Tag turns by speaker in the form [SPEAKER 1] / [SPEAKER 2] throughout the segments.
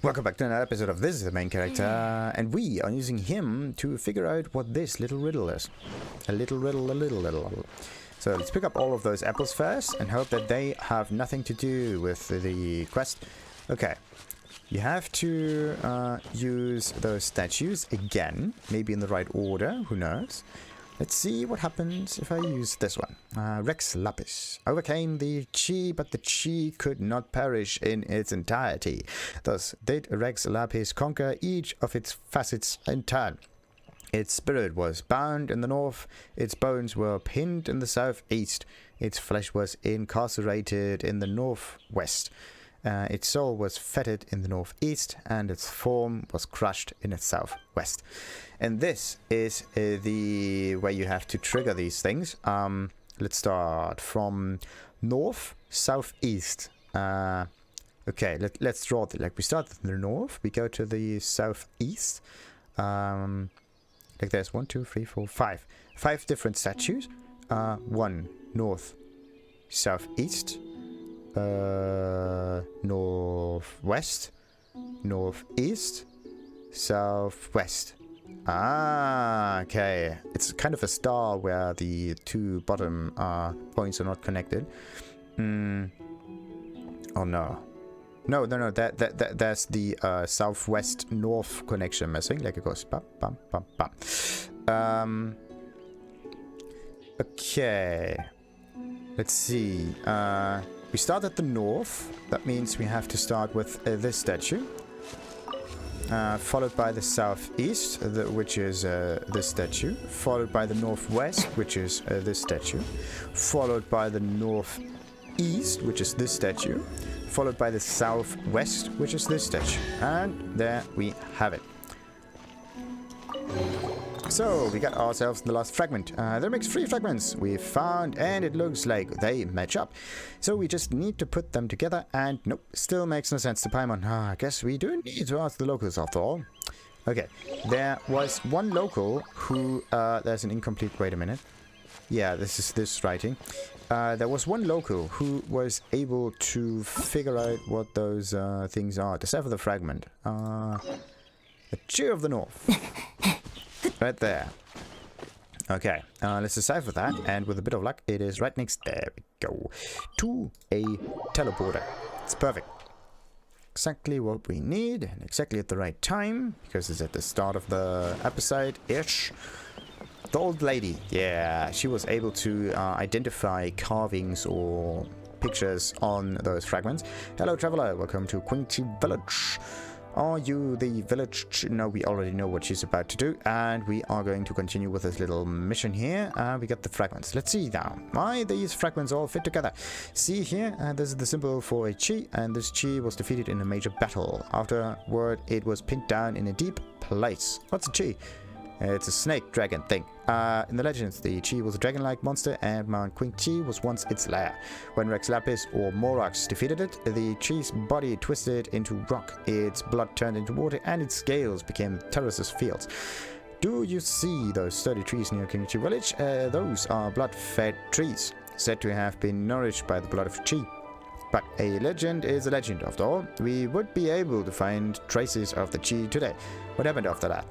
[SPEAKER 1] Welcome back to another episode of This is the Main Character, and we are using him to figure out what this little riddle is. A little riddle. So let's pick up all of those apples first and hope that they have nothing to do with the quest. Okay, you have to use those statues again, maybe in the right order, who knows. Let's see what happens if I use this one. Rex Lapis overcame the chi, but the chi could not perish in its entirety. Thus did Rex Lapis conquer each of its facets in turn. Its spirit was bound in the north, its bones were pinned in the southeast, its flesh was incarcerated in the northwest. Its soul was fettered in the northeast, and its form was crushed in the southwest. And this is the way you have to trigger these things. Let's start from north, southeast. Okay, let's draw it. Like we start in the north, we go to the southeast. Like there's 1, 2, 3, 4, 5. 5 different statues. 1 north, southeast. Northwest, northeast, southwest. Okay. It's kind of a star where the two bottom points are not connected. Oh no. No. That's the southwest north connection missing. Like it goes bam, bam, bam, bam. Okay. Let's see. We start at the north. That means we have to start with this statue. Followed by the southeast, which is this statue. Followed by the northwest, which is this statue. Followed by the northeast, which is this statue. Followed by the southwest, which is this statue. And there we have it. So, we got ourselves the last fragment. There makes 3 fragments we found, and it looks like they match up. So we just need to put them together, and nope, still makes no sense to Paimon. I guess we do need to ask the locals after all. Okay, there was one local who, there's an incomplete, wait a minute. Yeah, this is this writing. There was one local who was able to figure out what those things are. Decipher the fragment. The Cheer of the North. Right there. Okay, let's decipher that, and with a bit of luck, it is right next, there we go, to a teleporter. It's perfect. Exactly what we need, and exactly at the right time, because it's at the start of the episode-ish. The old lady, yeah, she was able to identify carvings or pictures on those fragments. Hello, traveler, welcome to Quince Village. Are you the village? No, we already know what she's about to do, and we are going to continue with this little mission here. We got the fragments. Let's see now why these fragments all fit together. See here, this is the symbol for a chi, and this chi was defeated in a major battle. Afterward, it was pinned down in a deep place. What's a chi? It's a snake dragon thing. In the legends, the chi was a dragon-like monster, and Mount Quince was once its lair. When Rex Lapis or Morax defeated it, the chi's body twisted into rock, its blood turned into water, and its scales became terraces fields. Do you see those sturdy trees near Quince village? Those are blood-fed trees, said to have been nourished by the blood of chi. But a legend is a legend, after all. We would be able to find traces of the chi today. What happened after that?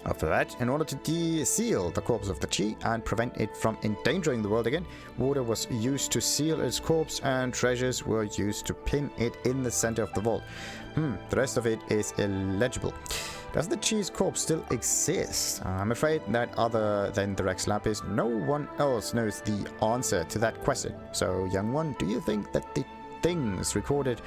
[SPEAKER 1] After that, in order to seal the corpse of the chi and prevent it from endangering the world again, water was used to seal its corpse, and treasures were used to pin it in the center of the vault. The rest of it is illegible. Does the chi's corpse still exist? I'm afraid that other than the Rex Lapis, no one else knows the answer to that question. So, young one, do you think that the things recorded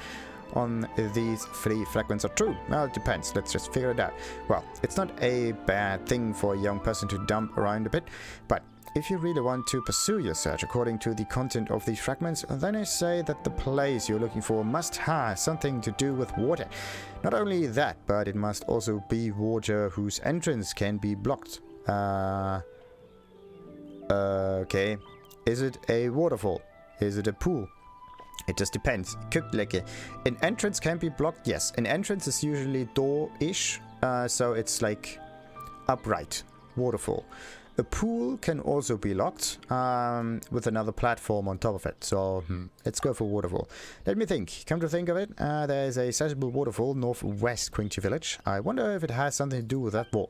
[SPEAKER 1] on these 3 fragments are true? Well, it depends. Let's just figure it out. Well, it's not a bad thing for a young person to dump around a bit, but if you really want to pursue your search according to the content of these fragments, then I say that the place you're looking for must have something to do with water. Not only that, but it must also be water whose entrance can be blocked. Okay. Is it a waterfall? Is it a pool? It just depends. Could, like an entrance can be blocked. Yes, an entrance is usually door-ish, so it's like upright waterfall. A pool can also be locked with another platform on top of it. So let's go for waterfall. Let me think. Come to think of it, there's a sizable waterfall northwest Quincy Village. I wonder if it has something to do with that wall.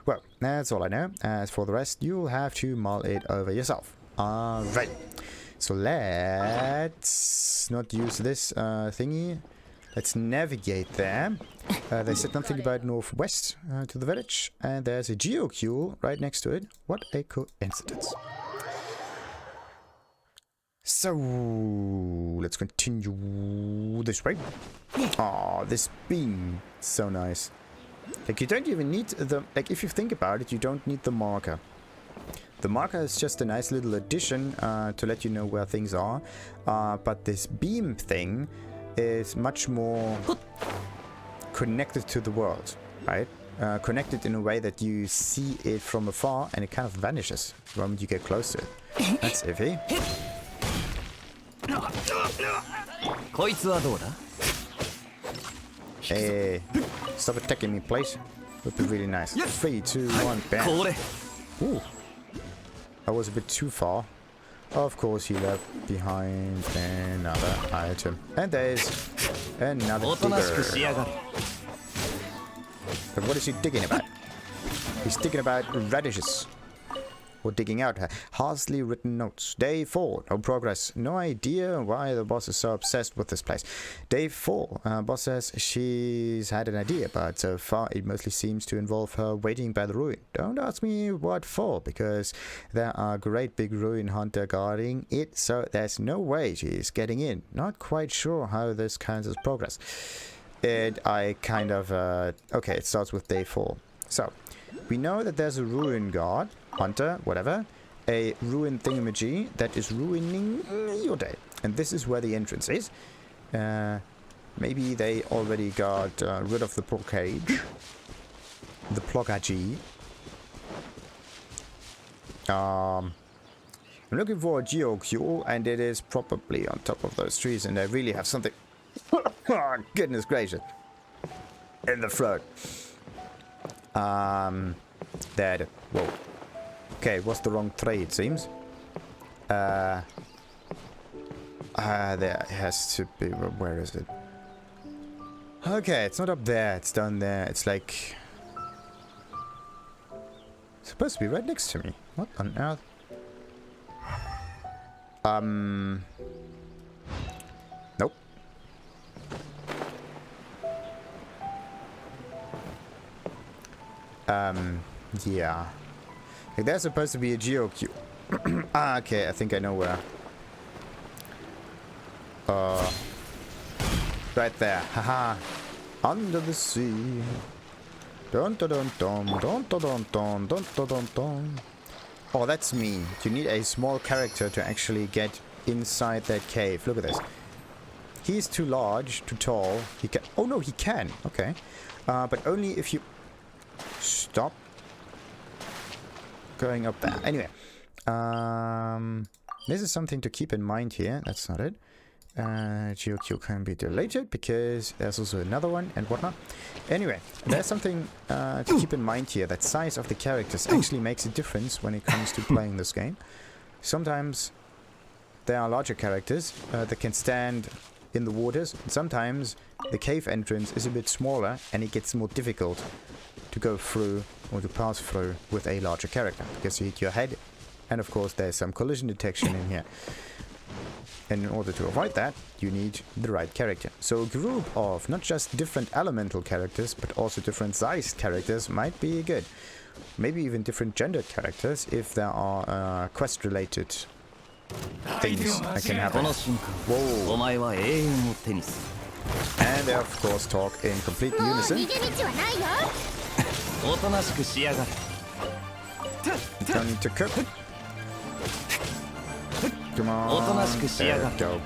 [SPEAKER 1] Well, that's all I know. As for the rest, you'll have to mull it over yourself. Alright. So let's not use this thingy. Let's navigate there. They said nothing about northwest to the village. And there's a Geocule right next to it. What a coincidence. So, let's continue this way. Oh, this beam. So nice. Like, you don't even need the... Like, if you think about it, you don't need the marker. The marker is just a nice little addition to let you know where things are. But this beam thing is much more connected to the world, right? Connected in a way that you see it from afar and it kind of vanishes the moment you get close to it. That's iffy. Hey, stop attacking me, please. Would be really nice. 3, 2, 1, bam. Ooh, that was a bit too far. Of course, he left behind another item. And there's another digger. But what is he digging about? He's digging about radishes. Or digging out harshly written notes. Day 4, no progress. No idea why the boss is so obsessed with this place. Day 4, boss says she's had an idea, but so far it mostly seems to involve her waiting by the ruin. Don't ask me what for, because there are great big ruin hunter guarding it, so there's no way she's getting in. Not quite sure how this counts as progress. And I kind of... okay, it starts with day 4. So, we know that there's a ruin guard, hunter, whatever, a ruin thingamajig that is ruining your day. And this is where the entrance is. Maybe they already got rid of the blockage. The blockage. I'm looking for a Geocule, and it is probably on top of those trees, and I really have something... oh, goodness gracious. In the throat. Dead. Whoa. Okay, it was the wrong tree, it seems. There has to be... Where is it? Okay, it's not up there. It's down there. It's like... It's supposed to be right next to me. What on earth? Nope. Yeah. Like, there's supposed to be a Geocule. Okay, I think I know where. Right there. Haha. Under the sea. Dun dun dun dun dun dun dun dun dun dun dun. Oh, that's mean. You need a small character to actually get inside that cave. Look at this. He's too large, too tall. He can... Oh, no, he can. Okay. But only if you... Stop going up there. Anyway. This is something to keep in mind here. That's not it. Geocule can be deleted because there's also another one and whatnot. Anyway, there's something to keep in mind here. That size of the characters actually makes a difference when it comes to playing this game. Sometimes there are larger characters that can stand in the waters. And sometimes the cave entrance is a bit smaller and it gets more difficult to go through or to pass through with a larger character because you hit your head, and of course there's some collision detection in here. And in order to avoid that, you need the right character. So a group of not just different elemental characters, but also different sized characters might be good. Maybe even different gendered characters if there are quest-related things that can happen. Whoa. And they of course talk in complete unison. Don't need to cook. Come on, there we go.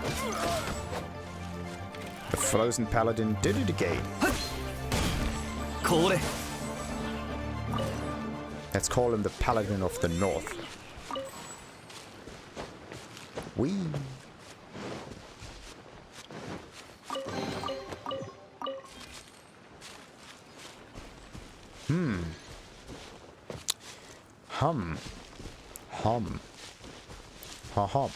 [SPEAKER 1] The frozen paladin did it again. Let's call him the paladin of the north. Wee. Hum. Ha hum.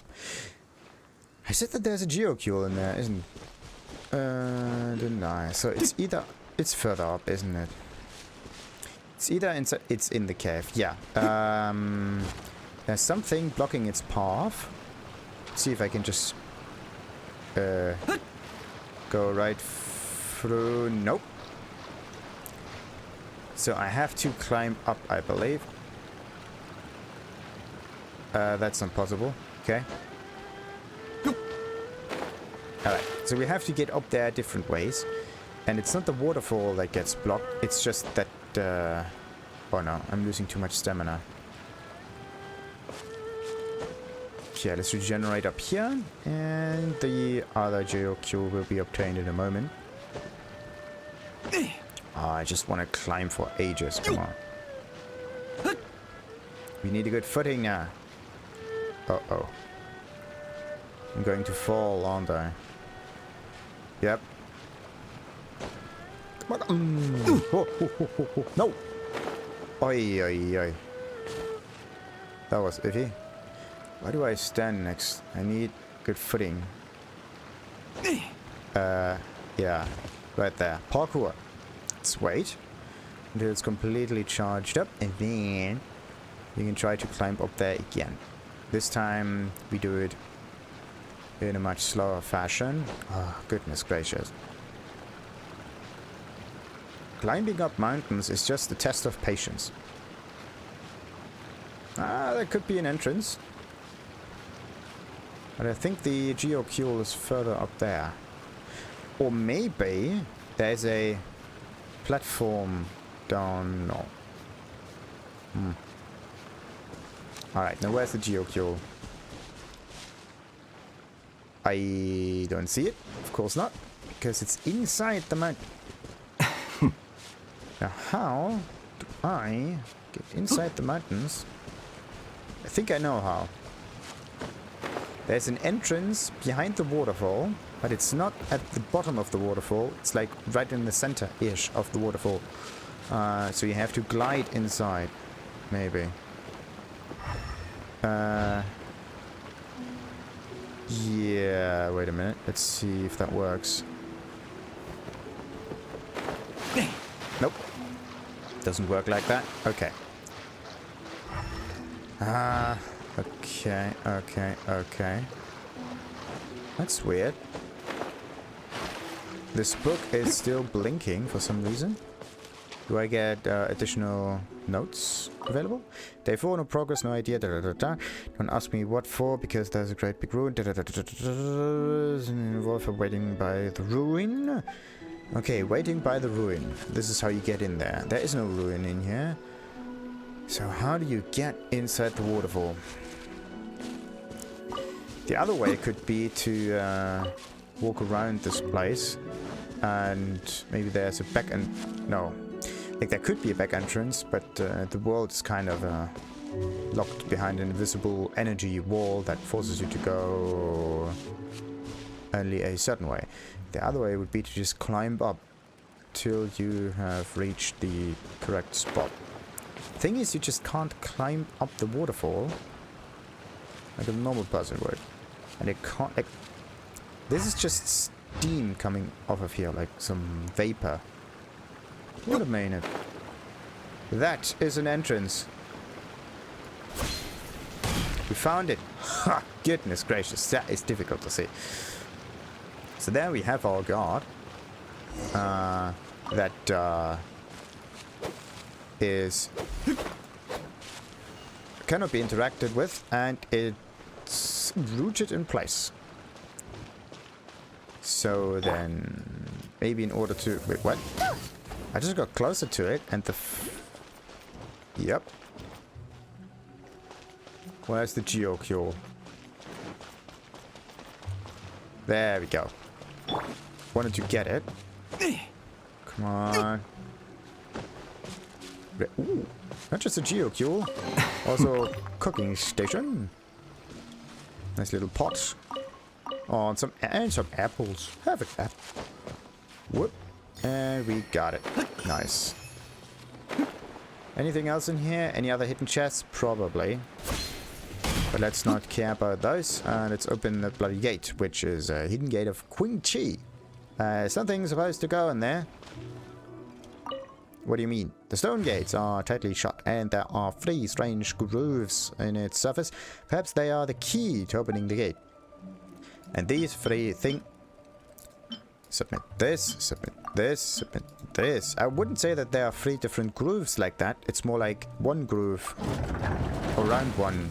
[SPEAKER 1] I said that there's a Geocule in there, isn't didn't I? So it's either... It's further up, isn't it? It's either inside... It's in the cave, yeah. There's something blocking its path. See if I can just... go right through... Nope. So I have to climb up, I believe. That's not possible. Okay. Alright, so we have to get up there different ways. And it's not the waterfall that gets blocked, it's just that... oh no, I'm losing too much stamina. Yeah, let's regenerate up here. And the other Geocule will be obtained in a moment. Oh, I just want to climb for ages, come on. We need a good footing now. Uh-oh. I'm going to fall, aren't I? Yep. Come on. No! Oi, oi, oi. That was iffy. Why do I stand next? I need good footing. Yeah. Right there. Parkour. Let's wait until it's completely charged up, and then you can try to climb up there again. This time we do it in a much slower fashion. Oh, goodness gracious. Climbing up mountains is just a test of patience. Ah, there could be an entrance. But I think the Geocule is further up there. Or maybe there's a platform down... No. Alright, now where's the Geocule? I don't see it. Of course not. Because it's inside the mountain. Now how do I get inside the mountains? I think I know how. There's an entrance behind the waterfall, but it's not at the bottom of the waterfall. It's like right in the center-ish of the waterfall. So you have to glide inside, maybe. Yeah, wait a minute. Let's see if that works. Nope. Doesn't work like that. Okay. Okay. That's weird. This book is still blinking for some reason. Do I get additional notes available? Day 4, no progress, no idea. Don't ask me what for, because there's a great big ruin. Involved for waiting by the ruin. Okay, waiting by the ruin. This is how you get in there. There is no ruin in here. So how do you get inside the waterfall? The other way could be to walk around this place. And maybe there's a back end... No. Like there could be a back entrance, but the world is kind of locked behind an invisible energy wall that forces you to go only a certain way. The other way would be to just climb up till you have reached the correct spot. Thing is, you just can't climb up the waterfall like a normal person would. And it can't... Like, this is just steam coming off of here, like some vapor. What a minute. That is an entrance. We found it. Ha! Goodness gracious, that is difficult to see. So there we have our guard. That is... cannot be interacted with, and it's rooted in place. So then... maybe in order to... Wait, what? I just got closer to it, and the... Yep. Where's the Geocule? There we go. Wanted to get it. Come on. Ooh, not just a Geocule. Also a cooking station. Nice little pot. Oh, and some apples. Have it. Whoop. And we got it. Nice. Anything else in here? Any other hidden chests? Probably. But let's not care about those. Let's open the bloody gate, which is a hidden gate of Quince. Something's supposed to go in there. What do you mean? The stone gates are tightly shut, and there are 3 strange grooves in its surface. Perhaps they are the key to opening the gate. And these 3 things... Submit this, submit this, submit this. I wouldn't say that there are 3 different grooves like that. It's more like one groove around one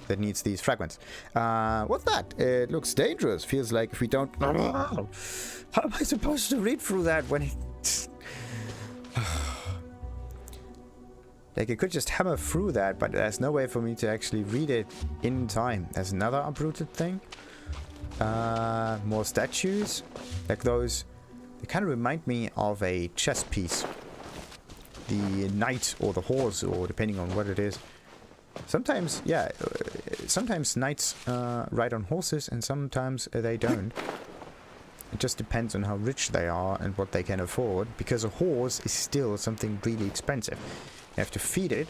[SPEAKER 1] that needs these fragments. What's that? It looks dangerous. Feels like if we don't... How am I supposed to read through that when it... Like, I could just hammer through that, but there's no way for me to actually read it in time. There's another uprooted thing. More statues. Like those... They kind of remind me of a chess piece. The knight or the horse, or depending on what it is. Sometimes, yeah, sometimes knights ride on horses and sometimes they don't. It just depends on how rich they are and what they can afford, because a horse is still something really expensive. You have to feed it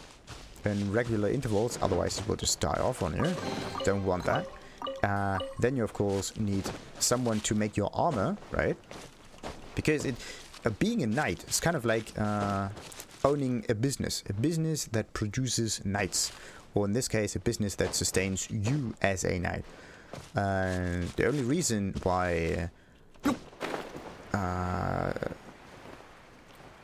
[SPEAKER 1] in regular intervals, otherwise it will just die off on you. Don't want that. Then you of course need someone to make your armor, right? Because being a knight is kind of like owning a business that produces knights, or in this case a business that sustains you as a knight. The only reason why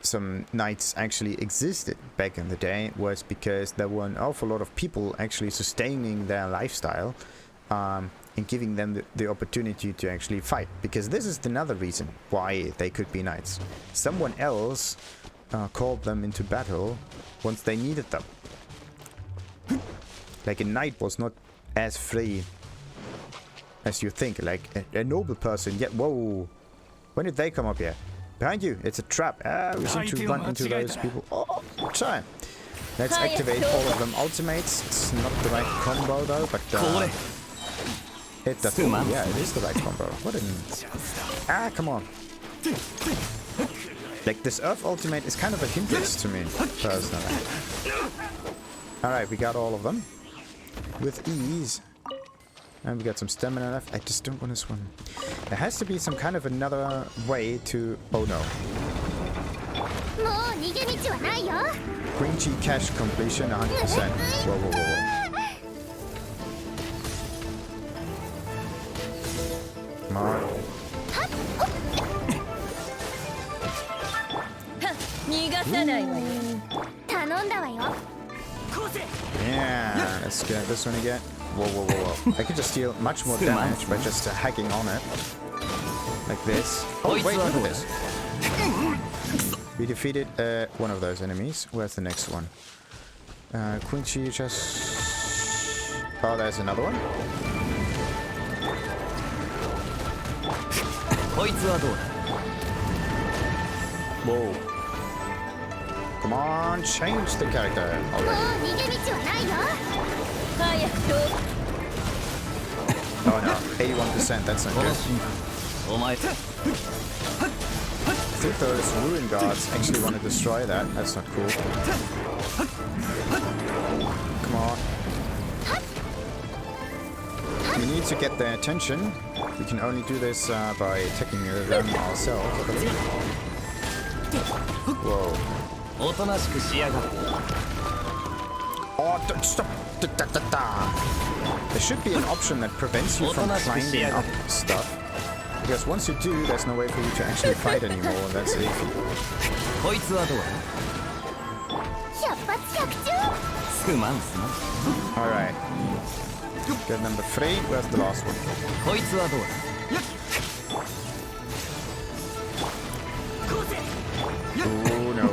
[SPEAKER 1] some knights actually existed back in the day was because there were an awful lot of people actually sustaining their lifestyle and giving them the opportunity to actually fight. Because this is another reason why they could be knights. Someone else called them into battle once they needed them. Like, a knight was not as free as you think. Like a noble person, yet whoa, when did they come up here? Behind you, it's a trap. We seem to run into those people all the time. Let's activate all of them ultimates. It's not the right combo though, but it does. Yeah, it is the right combo. What an... come on. Like, this Earth ultimate is kind of a hindrance to me, personally. Alright, we got all of them. With ease. And we got some stamina left. I just don't want to swim. There has to be some kind of another way to... Oh no. Green Tea cache completion 100%. Whoa, whoa, whoa, whoa. Come on. Yeah, let's get this one again. Whoa, whoa, whoa, whoa. I could just deal much more damage by just hacking on it. Like this. Oh, wait, look at this. We defeated one of those enemies. Where's the next one? Quince just... Oh, there's another one. Whoa. Come on, change the character already. Oh no, 81%, that's not good. I think those ruin guards actually want to destroy that. That's not cool. Come on. We need to get their attention. We can only do this by attacking them ourselves, I believe. Whoa. Oh, stop! There should be an option that prevents you from climbing up stuff. Because once you do, there's no way for you to actually fight anymore, and that's iffy. Alright. Good, number 3. Where's the last one? Oh no.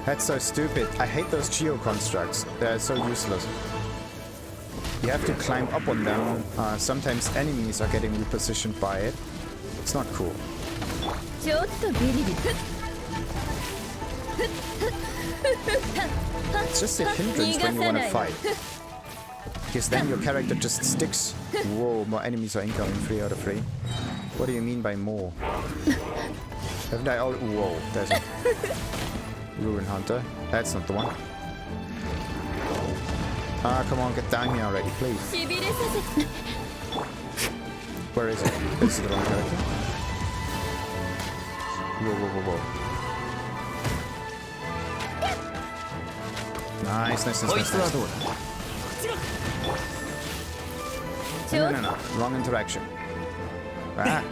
[SPEAKER 1] That's so stupid. I hate those geo constructs. They're so useless. You have to climb up on them. Sometimes enemies are getting repositioned by it. It's not cool. It's just a hindrance when you want to fight. Because then your character just sticks. Whoa, more enemies are incoming. 3 out of 3. What do you mean by more? Haven't I all... Whoa, there's a... Ruin Hunter. That's not the one. Ah, come on, get down here already, please. Where is it? This is the wrong character. Whoa, whoa, whoa, whoa. Nice, nice, nice, nice, nice. No, no, no. Wrong interaction. Ah.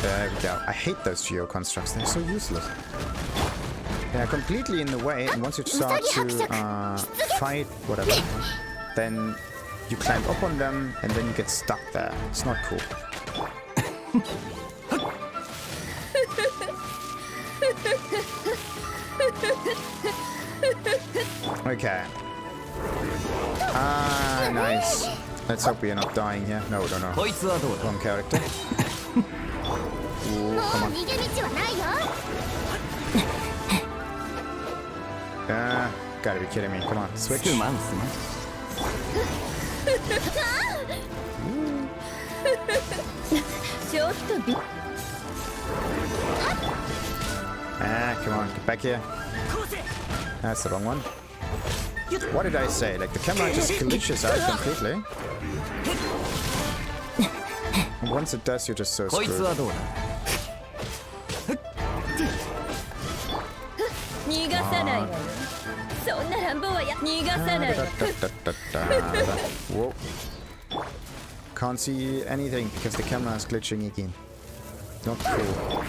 [SPEAKER 1] There we go. I hate those geo constructs. They're so useless. They're completely in the way, and once you start to fight whatever, then you climb up on them, and then you get stuck there. It's not cool. Okay. Ah, nice. Let's hope we are not dying here. No, no, no. Wrong character. Ooh, come on. Gotta be kidding me. Come on, switch. Ah, come on, get back here. That's the wrong one. What did I say? Like, the camera just glitches out completely. And once it does, you're just so screwed. Whoa. Can't see anything because the camera is glitching again. Not cool.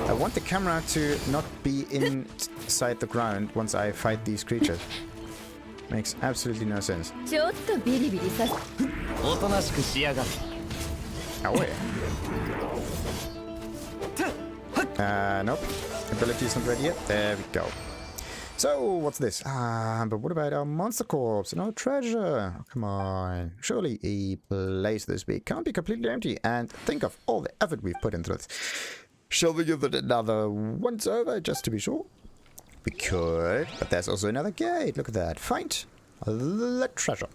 [SPEAKER 1] I want the camera to not be inside the ground once I fight these creatures. Makes absolutely no sense. Oh yeah. Nope. Ability is not ready yet. There we go. So, what's this? But what about our monster corpse and our treasure? Oh, come on. Surely a place this big can't be completely empty. And think of all the effort we've put into this. Shall we give it another once over just to be sure? We could, but there's also another gate. Look at that. Find the treasure.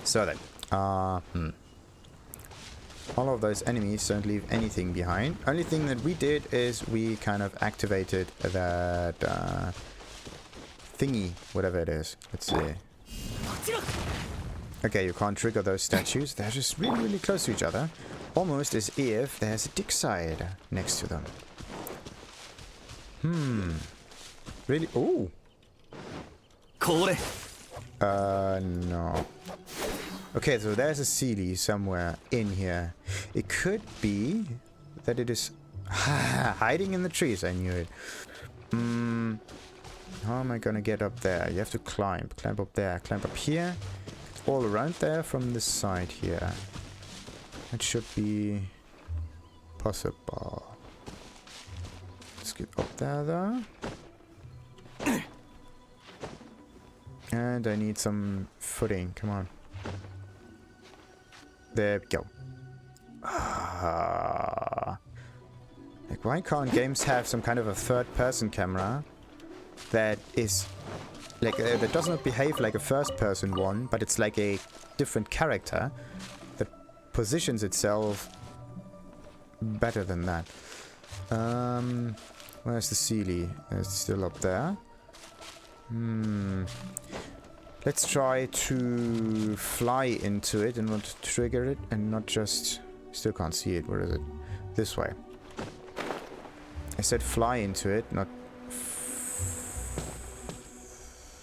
[SPEAKER 1] So then, all of those enemies don't leave anything behind. Only thing that we did is we kind of activated that thingy, whatever it is. Let's see. Okay, you can't trigger those statues. They're just really, really close to each other. Almost as if there's a dig side next to them. Really? Ooh. No. Okay, so there's a Sealy somewhere in here. It could be that it is hiding in the trees. I knew it. How am I gonna get up there? You have to climb. Climb up there. Climb up here. It's all around there from this side here. It should be possible. Let's get up there though. And I need some footing. Come on. There we go. Like, why can't games have some kind of a third-person camera that is like that does not behave like a first-person one, but it's like a different character that positions itself better than that? Where's the Sealy? It's still up there. Let's try to fly into it and not trigger it and not just... Still can't see it. Where is it? This way. I said fly into it, not...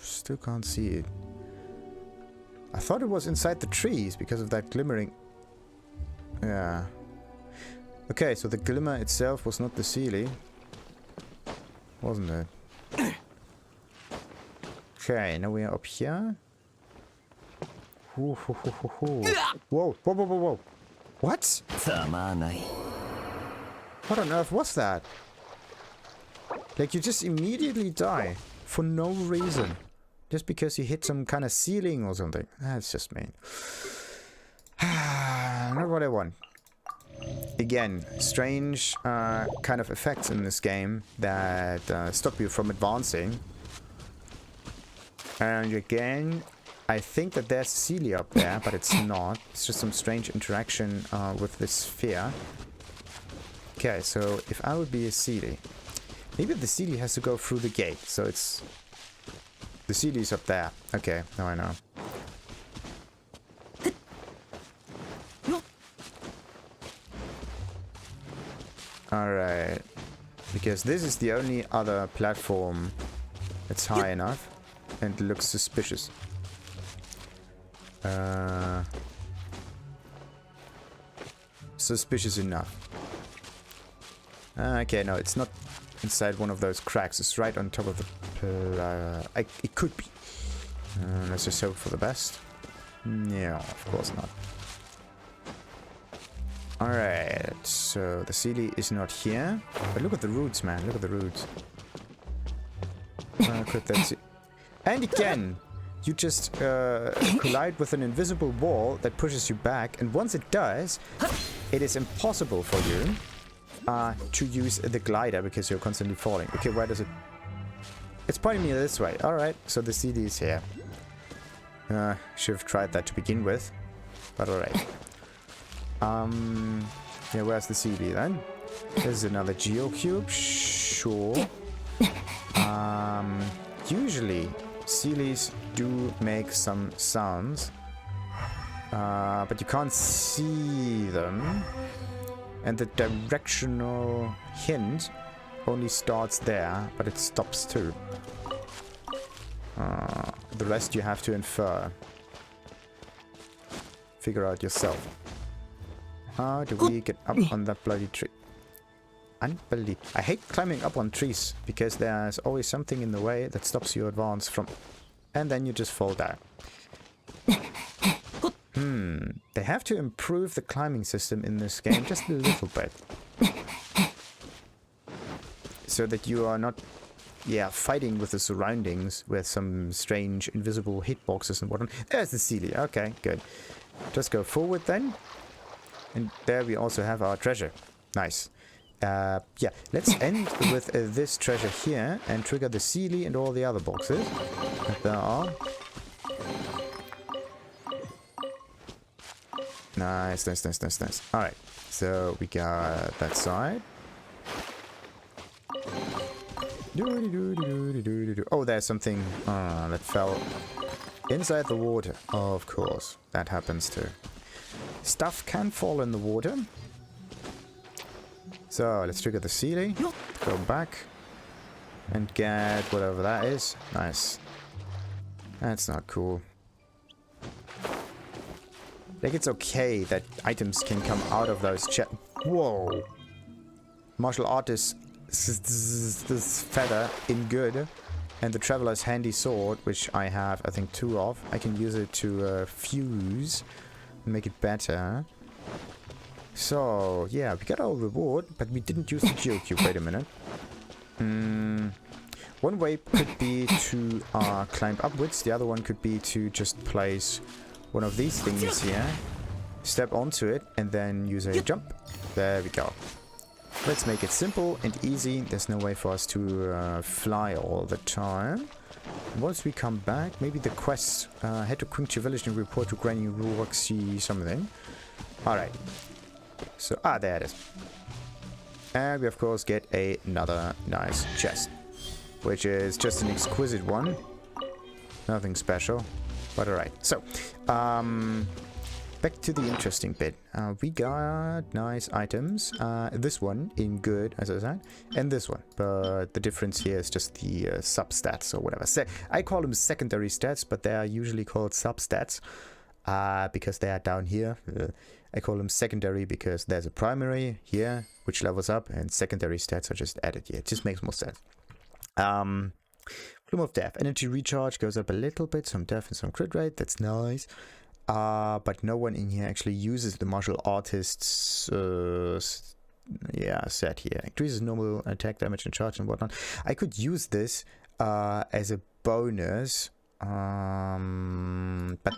[SPEAKER 1] Still can't see it. I thought it was inside the trees because of that glimmering... Yeah. Okay, so the glimmer itself was not the Sealy. Wasn't it? Okay, now we are up here. Whoa, whoa, whoa, whoa. Whoa, whoa, whoa, whoa, whoa. What? What on earth was that? Like, you just immediately die for no reason. Just because you hit some kind of ceiling or something. That's just mean. Not what I want. Again, strange kind of effects in this game that stop you from advancing. And again, I think that there's Celia up there, but it's not. It's just some strange interaction with this sphere. Okay, so if I would be a Celia, maybe the Celia has to go through the gate. So it's the The Sealy's up there. Okay, now I know. Alright. Because this is the only other platform that's high enough and looks suspicious. Suspicious enough. Okay, no, it's not inside one of those cracks. It's right on top of the... it could be. Let's just hope for the best. No, of course not. Alright, so the Sealy is not here. But look at the roots, man. Look at the roots. Could that see? And again, you just collide with an invisible wall that pushes you back. And once it does, it is impossible for you to use the glider because you're constantly falling. Okay, where does it... It's pointing me this way. Alright, so the CD is here. Should have tried that to begin with. But alright. Yeah, where's the CD then? There's another Geocube. Sure. Usually, Sealies do make some sounds. But you can't see them. And the directional hint only starts there, but it stops too. The rest you have to infer. Figure out yourself. How do we get up on that bloody tree? Unbelievable. I hate climbing up on trees, because there's always something in the way that stops you advance from... And then you just fall down. They have to improve the climbing system in this game just a little bit. So that you are not, fighting with the surroundings with some strange invisible hitboxes and whatnot. There's the Sealy. Okay, good. Just go forward then. And there we also have our treasure. Nice. Let's end with this treasure here and trigger the Sealy and all the other boxes that there are. Nice. Alright, so we got that side. Oh, there's something that fell inside the water. Of course, that happens too. Stuff can fall in the water. So, let's trigger the Sealy. Go back. And get whatever that is. Nice. That's not cool. Like, it's okay that items can come out of those chests. Whoa! Martial artist this feather in good. And the Traveler's handy sword, which I have, I think, 2 of. I can use it to fuse and make it better. So, yeah, we got our reward, but we didn't use the Geocube. Wait a minute. One way could be to climb upwards. The other one could be to just place one of these things here, step onto it, and then use a jump. There we go. Let's make it simple and easy. There's no way for us to fly all the time. Once we come back, maybe the quest, head to Quince village and report to Granny Ruoxin something. Alright. So, there it is. And we of course get another nice chest, which is just an exquisite one. Nothing special, but alright. So, back to the interesting bit. We got nice items. This one in good, as I said, and this one. But the difference here is just the substats or whatever. I call them secondary stats, but they are usually called substats because they are down here. I call them secondary because there's a primary here, which levels up, and secondary stats are just added here. It just makes more sense. Bloom of Death. Energy recharge goes up a little bit. Some death and some crit rate. That's nice. But no one in here actually uses the martial artist's set here. Increases normal attack damage and charge and whatnot. I could use this as a bonus, but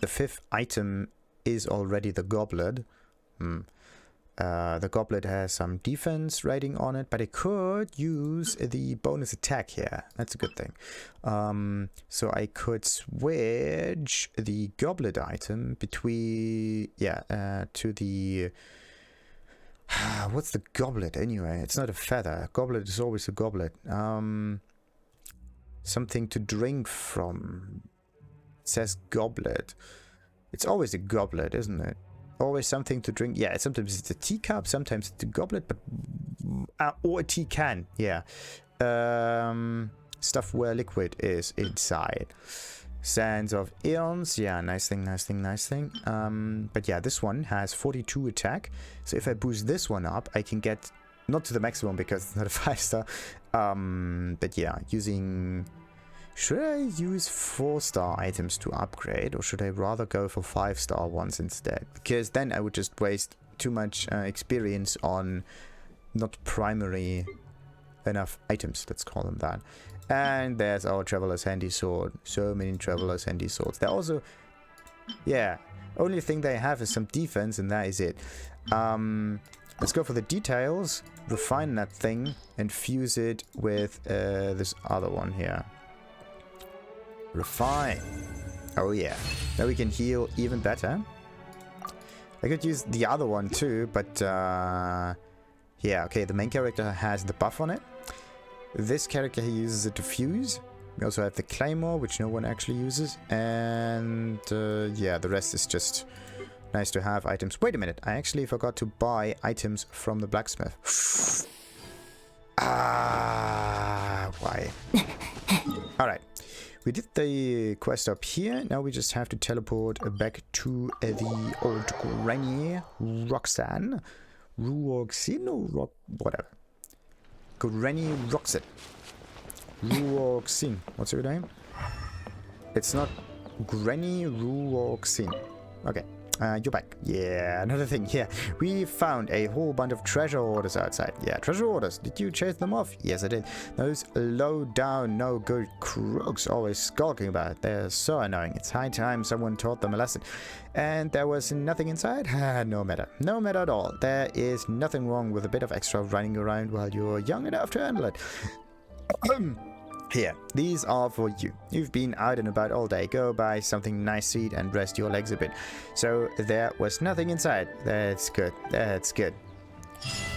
[SPEAKER 1] the 5th item is already the goblet. The goblet has some defense rating on it, but I could use the bonus attack here. That's a good thing. So I could switch the goblet item between, to the... what's the goblet anyway? It's not a feather. Goblet is always a goblet. something to drink from. It says goblet. It's always a goblet, isn't it? Always something to drink. Yeah, sometimes it's a teacup, sometimes it's a goblet, but or a tea can. Yeah, stuff where liquid is inside. Sands of Eons. Yeah, nice thing, nice thing, nice thing. But yeah, this one has 42 attack. So if I boost this one up, I can get not to the maximum because it's not a 5-star. But yeah, using. Should I use 4-star items to upgrade, or should I rather go for 5-star ones instead? Because then I would just waste too much experience on not primary enough items, let's call them that. And there's our Traveler's Handy Sword. So many Traveler's Handy Swords. They're also... Yeah, only thing they have is some defense, and that is it. Let's go for the details, refine that thing, and fuse it with this other one here. Refine. Oh yeah. Now we can heal even better. I could use the other one too, but yeah, okay, the main character has the buff on it. This character, he uses it to fuse. We also have the Claymore, which no one actually uses. And yeah, the rest is just nice to have items. Wait a minute, I actually forgot to buy items from the blacksmith. Why? Alright. We did the quest up here. Now we just have to teleport back to the old granny Ruoxin. Ruoxin or whatever. Granny Ruoxin. Ruoxin. What's her name? It's not Granny Ruoxin. Okay. You're back. Yeah, another thing. Yeah, we found a whole bunch of treasure orders outside. Yeah, treasure orders. Did you chase them off? Yes, I did. Those low down, no good crooks always skulking about. They're so annoying. It's high time someone taught them a lesson. And there was nothing inside? No matter. No matter at all. There is nothing wrong with a bit of extra running around while you're young enough to handle it. Here, these are for you. You've been out and about all day. Go buy something nice to eat and rest your legs a bit. So there was nothing inside. That's good. That's good.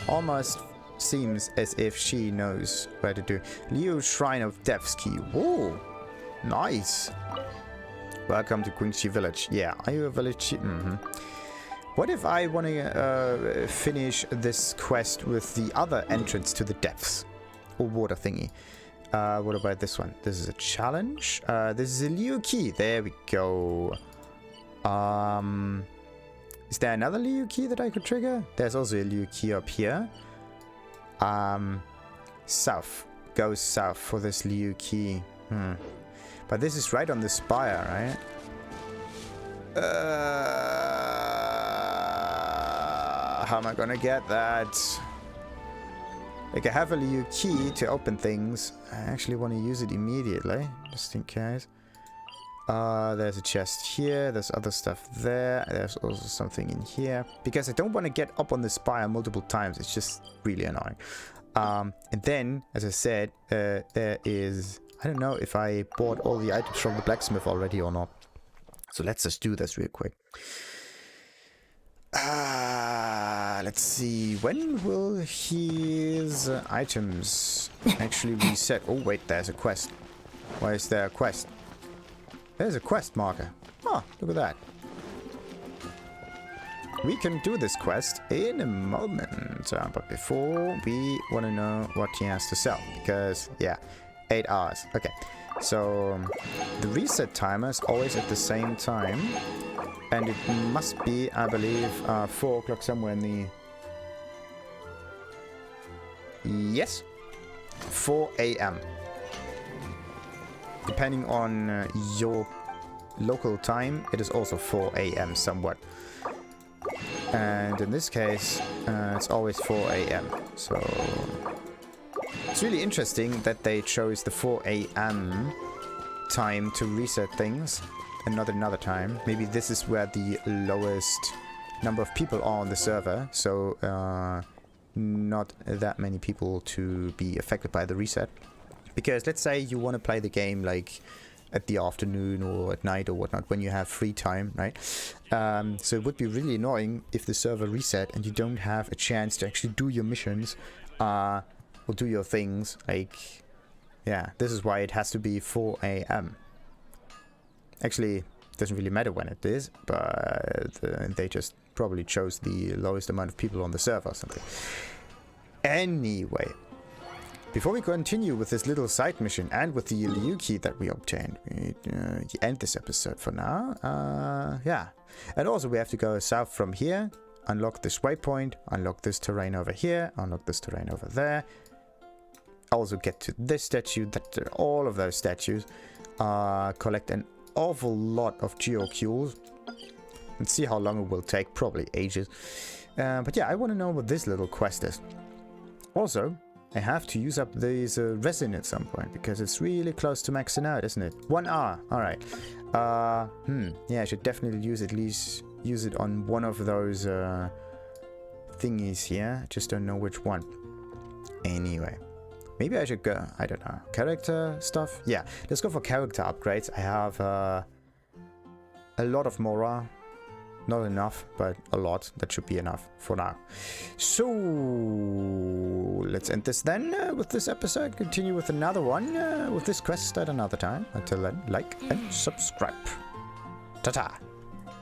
[SPEAKER 1] Almost seems as if she knows where to do. Leo Shrine of Death's Key. Whoa, nice. Welcome to Quince Village. Yeah, are you a village? What if I want to finish this quest with the other entrance to the depths? Or water thingy. What about this one? This is a challenge. This is a Liu key. There we go. Is there another Liu key that I could trigger? There's also a Liu key up here. South. Go south for this Liu key. But this is right on the spire, right? How am I gonna get that? Like, I have a Liu key to open things. I actually want to use it immediately, just in case. There's a chest here. There's other stuff there. There's also something in here. Because I don't want to get up on the spire multiple times. It's just really annoying. And then, as I said, there is... I don't know if I bought all the items from the blacksmith already or not. So let's just do this real quick. Let's see. When will his items actually reset? Oh, wait, there's a quest. Why is there a quest? There's a quest marker. Oh, look at that. We can do this quest in a moment. But before, we want to know what he has to sell. Because, yeah, 8 hours. Okay. So, the reset timer is always at the same time. And it must be, I believe, 4 o'clock somewhere in the... Yes. 4 a.m. Depending on your local time, it is also 4 a.m. somewhat. And in this case, it's always 4 a.m. So... It's really interesting that they chose the 4 a.m. time to reset things. And not another time. Maybe this is where the lowest number of people are on the server, so not that many people to be affected by the reset. Because let's say you want to play the game like at the afternoon or at night or whatnot, when you have free time, right? So it would be really annoying if the server reset and you don't have a chance to actually do your missions or do your things, like, Yeah, this is why it has to be 4 a.m. Actually, doesn't really matter when it is, but they just probably chose the lowest amount of people on the server or something. Anyway, before we continue with this little side mission and with the Liu key that we obtained, we end this episode for now. Yeah, and also we have to go south from here, unlock this waypoint, unlock this terrain over here, unlock this terrain over there. Also get to this statue, all of those statues, collect an awful lot of Geocules and see how long it will take. Probably ages, but yeah, I want to know what this little quest is. Also, I have to use up these resin at some point because it's really close to maxing out, isn't it? 1 hour. All right. Yeah, I should definitely use it on one of those thingies here. Just don't know which one. Anyway, maybe I should go, I don't know, character stuff? Yeah, let's go for character upgrades. I have a lot of Mora. Not enough, but a lot. That should be enough for now. So, let's end this then with this episode. Continue with another one, with this quest at another time. Until then, like and subscribe. Ta-ta!